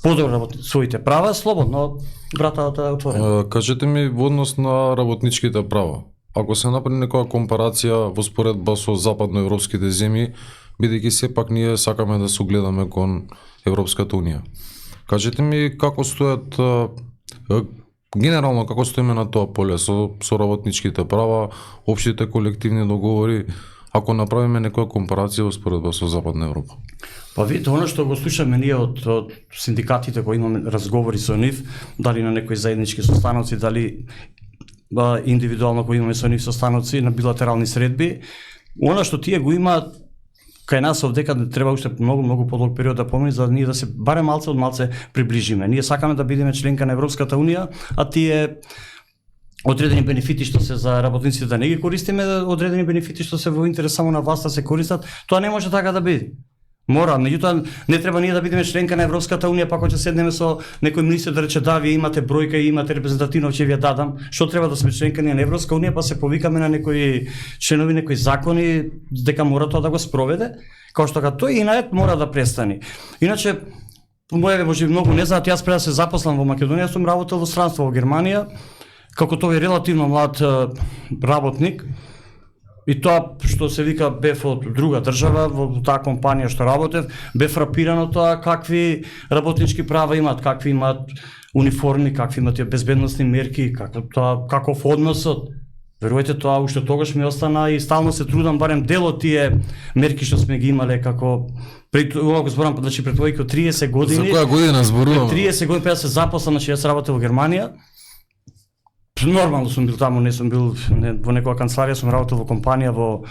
подобро своите права, слободно вратата е отворена. Кажете ми во однос на работничките права. Ако се направи некоја компарација во споредба со западноевропските земји, бидејќи сепак ние сакаме да се огледаме кон Европската унија. Кажете ми како стојат генерално како стоиме на тоа поле со работничките права, општите колективни договори, ако направиме некоја компарација во споредба со Западна Европа? Па видите, оно што го слушаме ние од синдикатите кои имаме разговори со нив, дали на некои заеднички состаноци, дали индивидуално кои имаме со нив состаноци на билатерални средби, оно што тие го имаат кај нас овдека треба уште многу подолг период да помине за да ние да се барем малце од малце приближиме. Ние сакаме да бидеме членка на Европската унија, а тие одредени бенефити што се за работниците да не ги користиме, одредени бенефити што се во интерес само на власта се користат, тоа не може така да биде. Мора, меѓутоа не треба ние да бидеме членка на Европската унија, па ако ќе седнеме со некој министер да рече да, вие имате бројка и имате репрезентативно, ќе ви ја дадам, што треба да сме членка на Европска унија, па се повикаме на некои членови, некои закони дека мора тоа да го спроведе, како што тој инает мора да престани. Иначе може би многу не знаат, јас пред да се запослам во Македонија сум работел во странство во Германија, како тој релативно млад работник. И тоа што се вика бев од друга држава, во таа компанија што работев, бев фрапирано тоа какви работнички права имаат, какви имаат униформи, какви имаат безбедносни мерки, каков односот. Верувајте, тоа уште тогаш ми остана и стално се трудам барем дел од тие мерки што сме ги имале како ова го зборам значи пред повеќе од 30 години. За која година зборуваме? 30 години пред да се запослам, значи јас работев во Германија. Нормално сум бил таму, не сум бил во некоја канцеларија, сум работел во компанија во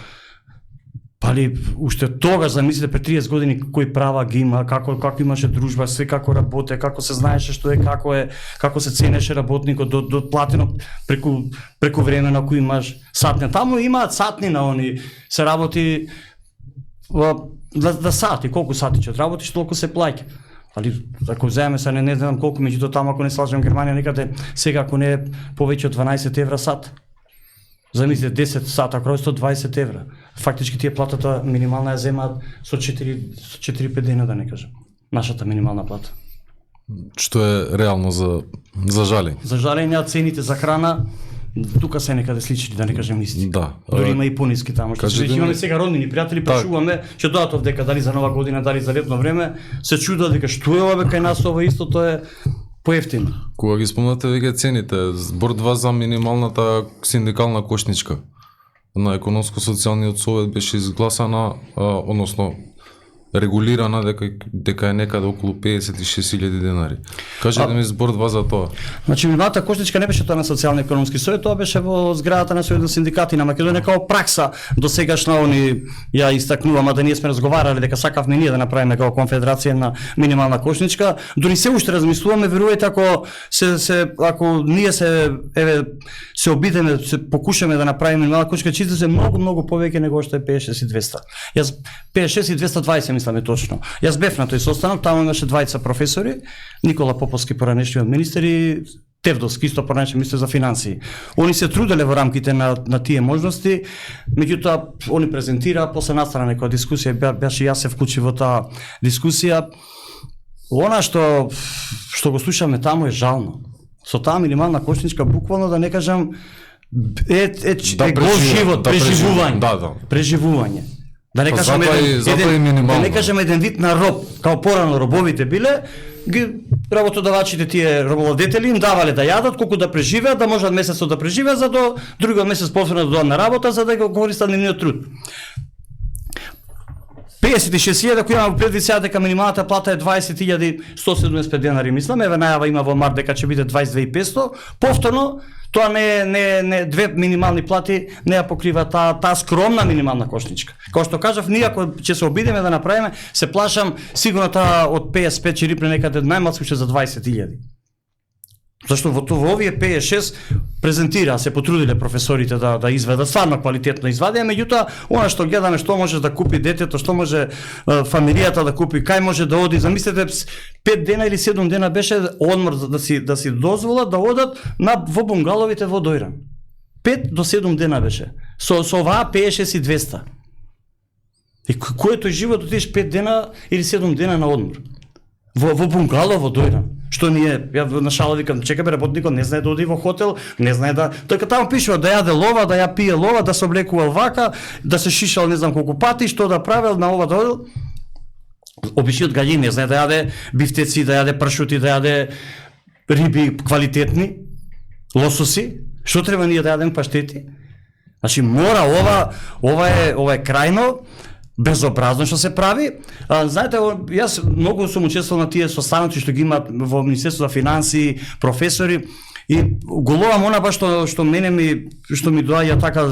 уште тогаш замислите пред 30 години кои права ги има, како имаше дружба, се како работе, како се знаеше што е, како се ценеше работникот до платено преку време на кој имаш сатни. Таму имаат сатни на они, се работи да сати, колку сати ќе работиш, толку се плаќа. Ако земеме се не знам колку, меѓутоа таму ако не слажем Германија некаде сега ако не е повеќе од 12 евра сат. Замислите 10 сата крој 120 евра. Фактички тие платата минимална ја земаат со 4-5 дена да не кажам. Нашата минимална плата. Што е реално за жалење. За жалење цените за храна тука се некаде слични, да не кажем исти. Да. Дори има и пониски таму. Што имаме сега роднини пријатели, прашуваме, ќе дојдат овдека дали за нова година, дали за летно време, се чудат дека што е ова бе кај нас ова истото е поевтино. Кога ги спомнате веќе цените, збор 2 за минималната синдикална кошничка на економско-социјалниот совет беше изгласана, односно регулирана дека е некаде околу 56.000 денари. Кажете ми збор 2 за тоа. Значи минималната кошничка не беше тоа на социјално-економски совет, тоа беше во зградата на Советот на синдикати на Македонија како пракса до сегашна они ја истакнувам, да ние сме разговарале дека сакавме ние да направиме како конфедерација на минимална кошничка, дури се уште размислуваме, верувајте ако ние се обидеме, се покушаме да направиме минимална кошничка, чисто се многу повеќе него што е 56.200. Јас 56.220 мислам е точно. Јас бев на тој состанок, таму имаше двајца професори, Никола Поповски поранешниот министер и Тевдовски исто поранешен министер за финансии. Они се труделе во рамките на тие можности, меѓутоа они презентираа, после настана некоја дискусија, беше јас се вклучив во таа дискусија. Она што го слушаме таму е жално. Со таа минимална кошничка буквално да не кажам гол живот, преживување. Да не кажам еден вид на роб, као порано робовите биле, работодавачите тие робовладетели им давале да јадат, колку да преживеат, да можат месецот да преживеат, за до другиот месец повторно да дојдат на работа, за да го користат нивниот труд. 56.000 кои имаме предвид сега дека минималната плата е 20.175 денари, мислам, еве најава има во март дека ќе биде 22.500, повторно тоа не две минимални плати не ја покрива таа скромна минимална кошничка. Како што кажав, ние ако ќе се обидеме да направиме, се плашам сигурно таа од 55 ќе рипне некаде најмалку уште за 20.000. Зашто во овие 56 презентира, се потрудиле професорите да изведат, стварно квалитетно извадија, меѓутоа, она што гледаме, што може да купи детето, што може фамилијата да купи, кај може да оди, замислете, 5 дена или 7 дена беше одмор да си дозволат да одат во бунгаловите во Дојран. 5 до 7 дена беше. Со оваа 56.200. И кој е тој живот, отидеш 5 дена или 7 дена на одмор? Во бунгало во Дојран. Што ние, ја на шала викам, чека бе, работникот не знае да оди во хотел, не знае да... Тој таму пишува да јаде лова, да ја пие лова, да се облекувал вака, да се шишал не знам колку пати, што да правел на ова да... Обичниот гаѓин не знае да јаде бифтеци, да јаде пршути, да јаде риби квалитетни, лососи. Што треба ние да јадем паштети? Значи мора ова е крајно безобразно што се прави. Знаете, јас многу сум учествувал на тие состаноци што ги имаат во Министерството за финансии, професори, и головам она баш што ми доаѓа така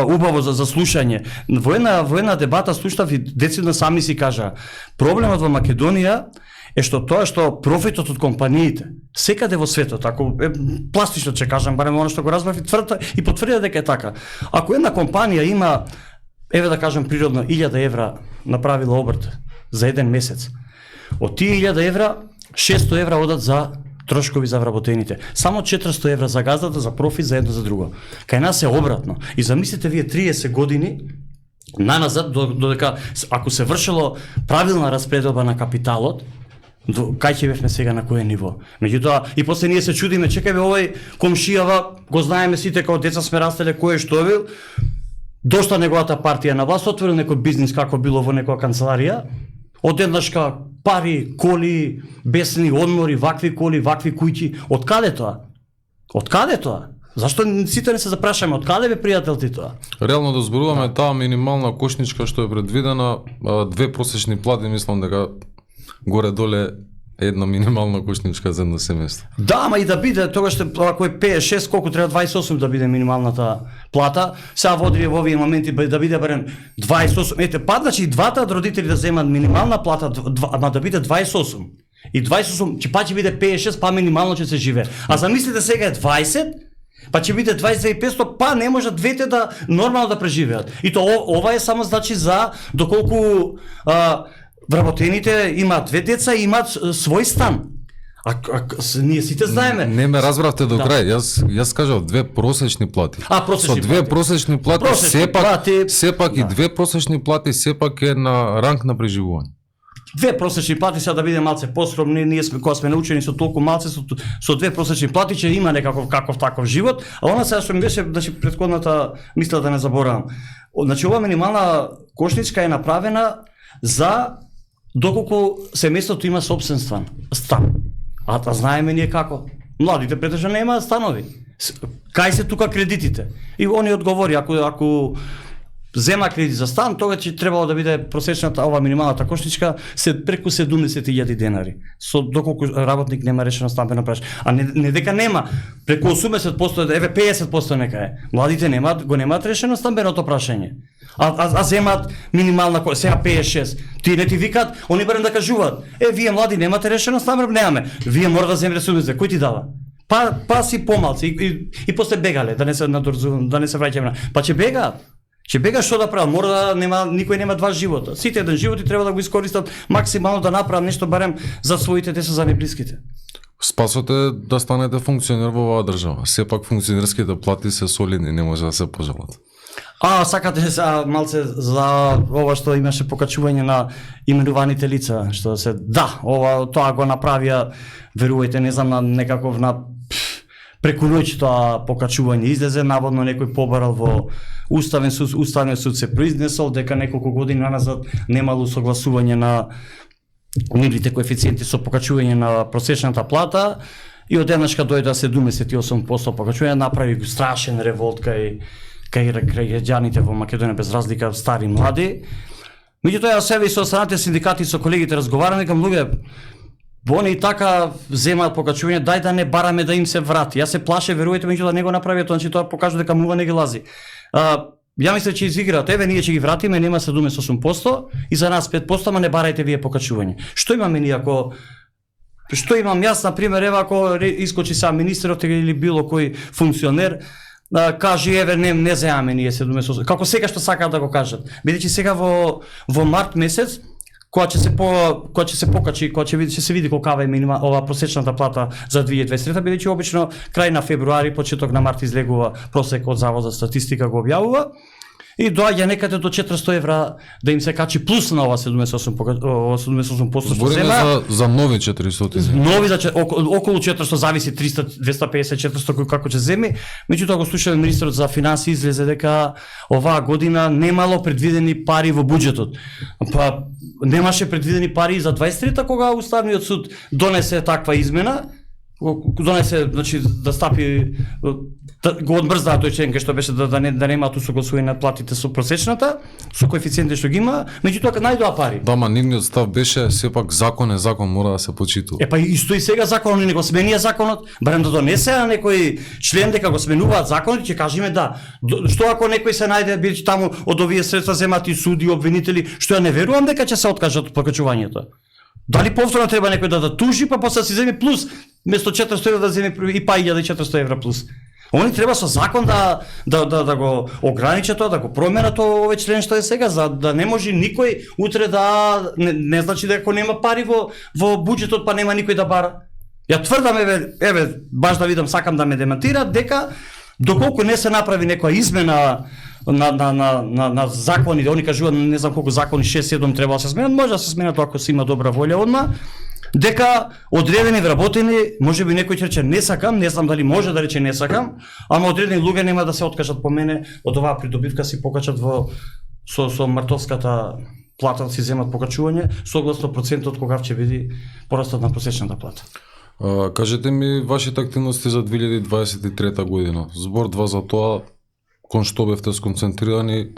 убаво за слушање. Во една дебата слушав и децидно сами си кажа, проблемот во Македонија е што тоа што профитот од компаниите секаде во светот, ако пластично ќе кажам, барем оно што го разбрав и тврда и потврдија дека е така. Ако една компанија има, еве да кажам природно, 1000 евра направила обрт за еден месец, од тие 1000 евра, 600 евра одат за трошкови за вработените. Само 400 евра за газдата, за профит, за едно за друго. Кај нас е обратно. И замислите вие 30 години наназад, додека ако се вршило правилна распределба на капиталот, кај ќе бевме сега на кое ниво. Меѓутоа, и после ние се чудиме, чекај бе, овој комшијава, го знаеме сите, као деца сме растеле, кој е што е бил, дошла неговата партија на власт, отворил некој бизнис како било во некоја канцеларија, одеднашка пари, коли, бесни одмори, вакви коли, вакви куќи. Од каде тоа? Од каде тоа? Зашто сите не се запрашаме, од каде бе пријател ти тоа? Реално да зборуваме таа минимална кошничка што е предвидена, 2 просечни плати, мислам дека горе-доле една минимална кошничка за едно семејство. Да, ама и да биде, тогаш ако е 56, колку треба 28 да биде минималната плата, сега води во овие моменти да биде барем 28. Ете, значи и двата од родители да земат минимална плата, ама да биде 28. И 28, ќе биде 56, па минимално ќе се живее. А замислите сега е 20, па ќе биде 22.500, па не може двете да нормално да преживеат. И то ова е само значи за доколку вработените имаат 2 деца и имаат свој стан. Ние сите знаеме. Не ме разбравте до крај. Јас кажав 2 просечни плати. Просечни Со 2 просечни плати сепак и да. 2 просечни плати сепак е на ранг на преживување. 2 просечни плати, сега да биде малце поскромни, ние сме кога сме научени со толку малце, со 2 просечни плати ќе има некаков таков живот, а она сега што ми беше, значи претходната мисла да не заборавам. Значи ова минимална кошничка е направена за доколку семејството има собствен стан. А знаеме ние како. Младите претежно немаат станови. Кај се тука кредитите? И они одговори, ако зема кредит за стан, тога ќе требало да биде просечната ова минималната кошничка преку 70.000 денари. Со доколку работник нема решено стамбено прашање. А не дека нема, преку 80%, еве 50% нека е. Младите немаат решено стамбеното прашање. А земаат минимална сега 56. Ти не ти викаат, они барем да кажуваат: вие млади немате решено стамбено, немаме. Вие мора да земете сумите. Кој ти дава? Па си помалци и после бегале, да не се враќаме. Па ќе бегаат. Ќе бега што да прават, мора да никој нема 2 живота. Сите еден живот и треба да го искористат максимално да направат нешто барем за своите деца, за неблиските. Спасот е да станете функционер во оваа држава. Сепак функционерските плати се солидни, не може да се пожелат. Сакате малце за ова што имаше покачување на именуваните лица, што се тоа го направија, верувајте, не знам, на некаков преку ноќ тоа покачување излезе, наводно некој побарал во Уставен суд се произнесол дека неколку години назад немало согласување на нивните коефициенти со покачување на просечната плата и одеднашка дојде 78% покачување, направи страшен револт кај граѓаните во Македонија, без разлика стари млади. Меѓутоа себе и со останатите синдикати, со колегите разговараме, викам: луѓе, они и така земаат покачување, дај да не бараме да им се врати. Јас се плаше, верувајте, меѓутоа не го направи тоа, значи тоа покажува дека мува не ги лази. Ја мислам че изиграат, ние ќе ги вратиме, нема 78% и за нас 5%, ама не барајте вие покачување. Што имаме ние ако што имам јас, на пример, ако искочи сам министерот или било кој функционер, кажи еве не земаме ние 78%, како сега што сакаат да го кажат. Бидејќи сега во март месец кога ќе се покачи, кога ќе се види колкава е ова просечната плата за 2023, бидејќи обично крај на февруари, почеток на март излегува просек од Завод за статистика, го објавува и доаѓа некаде до 400 евра да им се качи плюс на ова 78% што зема. За нови 400. Нови за околу 400, зависи 300, 250, 400 како ќе земи. Меѓутоа го слушаме министерот за финансии, излезе дека оваа година немало предвидени пари во буџетот. Па немаше предвидени пари за 23-та кога Уставниот суд донесе таква измена, значи да стапи, го одмрзна тој член кај што беше да немаат усогласување на платите со просечната, со коефициентите што ги има, меѓутоа најдоа пари. Да, ма нивниот став беше сепак закон е закон, мора да се почитува. Па исто и сега законот, не го сменија законот, барем да донесе на некој член дека го сменуваат законот, ќе кажеме да. Што ако некој се најде бидејќи таму од овие средства земат и суди, обвинители, што ја не верувам дека ќе се откажат од покачувањето. Дали повторно треба некој да тужи, па после да си земи плюс, вместо 400 евра да земи и па 1400 евра плюс. Они треба со закон да го ограничат тоа, да го променат овој член што е сега, за да не може никој утре да не значи дека ако нема пари во буџетот, па нема никој да бара. Ја тврдам, еве, баш да видам, сакам да ме демантира, дека доколку не се направи некоја измена на закони, они кажуваат не знам колку закони, 6-7 треба да се сменат, може да се сменат ако се има добра волја одма, дека одредени вработени, можеби некој ќе рече не сакам, не знам дали може да рече не сакам, ама одредени луѓе нема да се откажат по мене од оваа придобивка, си покачат со мартовската плата да си земат покачување, согласно процентот кога ќе биде порастот на просечната плата. Кажете ми вашите активности за 2023 година. Збор 2 за тоа, кон што бевте сконцентрирани,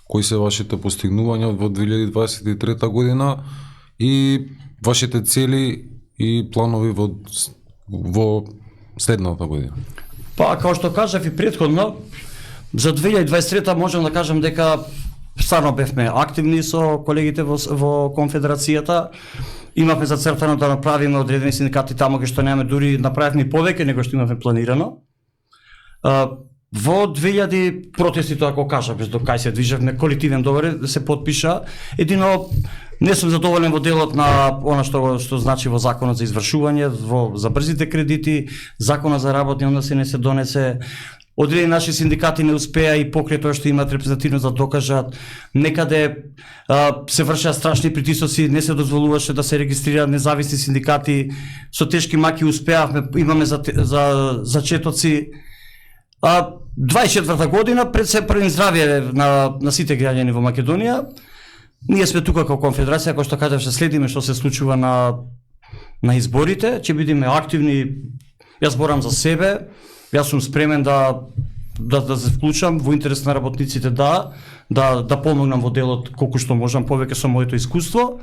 кои се вашите постигнувања во 2023 година и вашите цели и планови во следната година? Па, како што кажав и претходно, за 2023 можам да кажам дека стварно бевме активни со колегите во Конфедерацијата. Имавме зацртано да направиме одредени синдикати таму кај што немаме, дури направивме повеќе него што имавме планирано. Во 2000 протестите, ако кажам, до кај се движевме, колективен договор се потпиша. Едино не сум задоволен во делот на она што значи во законот за извршување, за брзите кредити, законот за работни односи не се донесе. Одредени наши синдикати не успеа и покрај тоа што имаат репрезентативност да докажат, некаде се вршеа страшни притисоци, не се дозволуваше да се регистрираат независни синдикати, со тешки маки успеавме, имаме зачетоци. 24 година пред се први здравје на сите граѓани во Македонија. Ние сме тука како Конфедерација, кој што кажав, ќе следиме што се случува на изборите, ќе бидеме активни. Јас зборам за себе. Јас сум спремен да се вклучам во интерес на работниците, да помогнам во делот колку што можам повеќе со моето искуство.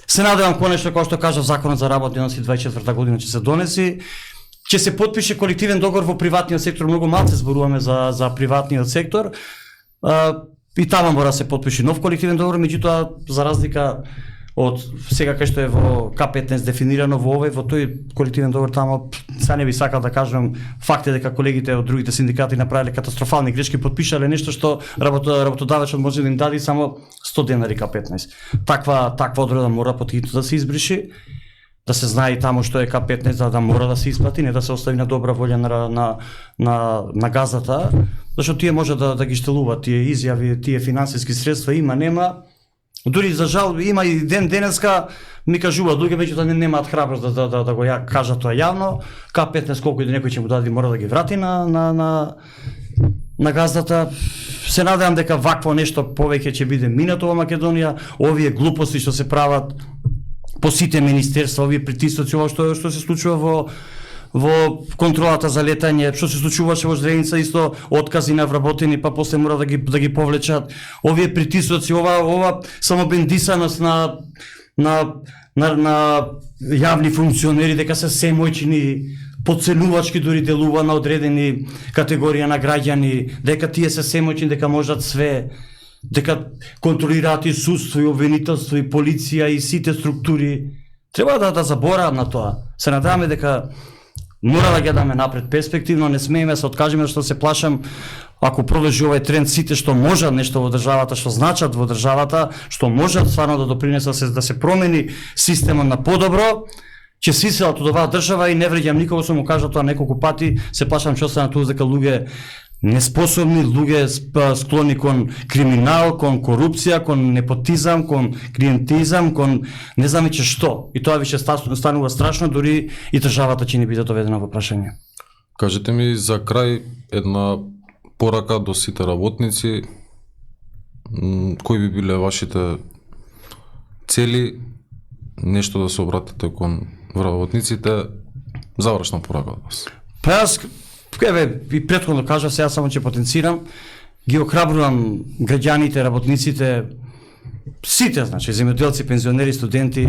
Се надевам конечно, како што кажав, законот за работни односи 24 година ќе се донеси. Ќе се потпише колективен договор во приватниот сектор, многу малку зборуваме за приватниот сектор. И таму мора да се потпише нов колективен договор, меѓутоа за разлика од сега кај што е во К15 дефинирано во тој колективен договор таму, сега не би сакал да кажам, факт е дека колегите од другите синдикати направиле катастрофални грешки, потпишале нешто што работодавачот може да им даде само 100 денари К15. Таква одредба мора поттикнато да се избрише, да се знае и таму што е К15 да мора да се исплати, не да се остави на добра волја на газата, зашто тие може да ги штелуваат тие изјави, тие финансиски средства има, нема. Дури за жал има и денеска ми кажуваат луѓе, меѓутоа немаат храброст да го кажат тоа јавно. К15 колку и да некој ќе му даде, мора да ги врати на газдата. Се надевам дека вакво нешто повеќе ќе биде минато во Македонија. Овие глупости што се прават по сите министерства, овие притисоци, ова што се случува во контролата за летање, што се случуваше во Ждреница, исто откази на вработени, па после мора да ги повлечат. Овие притисоци, ова самобендисаност на јавни функционери, дека се семојчини, подценувачки дури делува на одредени категорија на граѓани, дека тие се семојчини, дека можат све, дека контролираат и судство, и обвинителство, и полиција, и сите структури. Треба да забораат на тоа. Се надеваме дека мора да гледаме напред перспективно, не смееме се откажеме, што се плашам ако продолжи овој тренд, сите што можат нешто во државата, што значат во државата, што можат стварно да допринесат да се промени системот на подобро, ќе се иселат од оваа држава и не вреѓам никого, сум му кажал тоа неколку пати, се плашам што стана тоа дека луѓе неспособни, луѓе склони кон криминал, кон корупција, кон непотизам, кон клиентизам, кон не знам че што. И тоа више станува страшно, дури и државата ќе ни биде доведена во прашање. Кажете ми за крај една порака до сите работници, кои би биле вашите цели, нешто да се обратите кон работниците, завршна порака од вас. Па јас и претходно кажав, сега само ќе потенцирам, ги охрабрувам граѓаните, работниците, сите, значи, земјоделци, пензионери, студенти,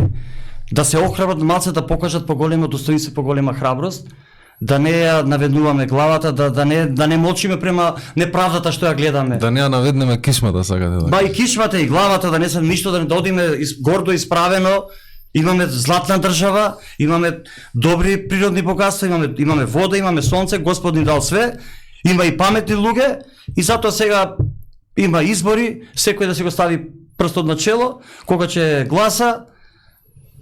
да се охрабрат малце, да покажат поголема достоинство, поголема храброст, да не ја наведнуваме главата, да не молчиме према неправдата што ја гледаме. Да не ја наведнеме кишмата, сакате да. Ба и кишмата и главата, да не се ништо, да одиме гордо исправено. Имаме златна држава, имаме добри природни богатства, имаме вода, имаме сонце, Господ ни дал све, има и паметни луѓе и затоа сега има избори, секој да се го стави прстот на чело, кога ќе гласа,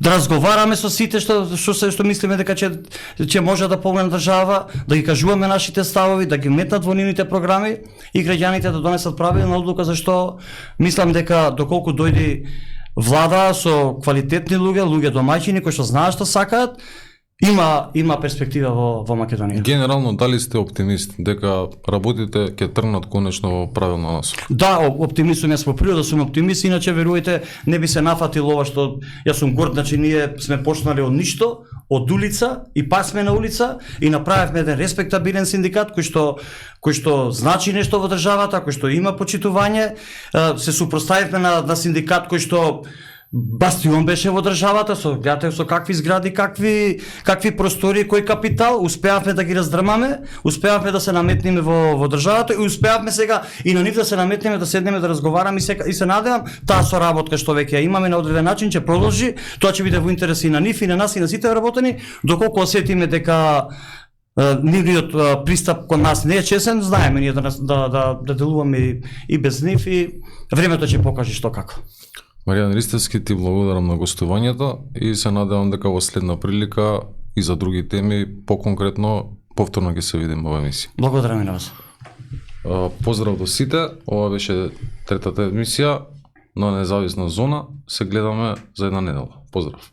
да разговараме со сите што мислиме дека ќе може да помогне држава, да ги кажуваме нашите ставови, да ги метнат во нивните програми и граѓаните да донесат правилна одлука, зашто мислам дека доколку дојде влада со квалитетни луѓе домаќини кои што знаат што сакаат, има перспектива во Македонија. Генерално, дали сте оптимист дека работите ќе тргнат конечно во правилна насока? Да, оптимист сум, јас по природа сум оптимист, иначе верувајте не би се нафатил ова што јас сум горд, значи ние сме почнали од ништо, од улица и пак сме на улица и направивме еден респектабилен синдикат кој што значи нешто во државата, кој што има почитување, се супроставивме на синдикат кој што бастион беше во државата, гледате со какви згради, какви простори, кој капитал, успеавме да ги раздрмаме, успеавме да се наметнеме во државата и успеавме сега и на нив да се наметнеме, да седнеме да разговараме и се надевам таа соработка што веќе ја имаме на одреден начин ќе продолжи, тоа ќе биде во интерес и на нив и на нас и на сите работени, доколку осетиме дека нивниот пристап кон нас не е чесен, знаеме ние да делуваме и без нив и времето ќе покаже што како. Маријан Ристевски, ти благодарам на гостувањето и се надевам дека во следна прилика и за други теми поконкретно повторно ќе се видиме во емисија. Благодарам и на вас. Поздрав до сите, ова беше третата емисија на Независна зона, се гледаме за една недела. Поздрав.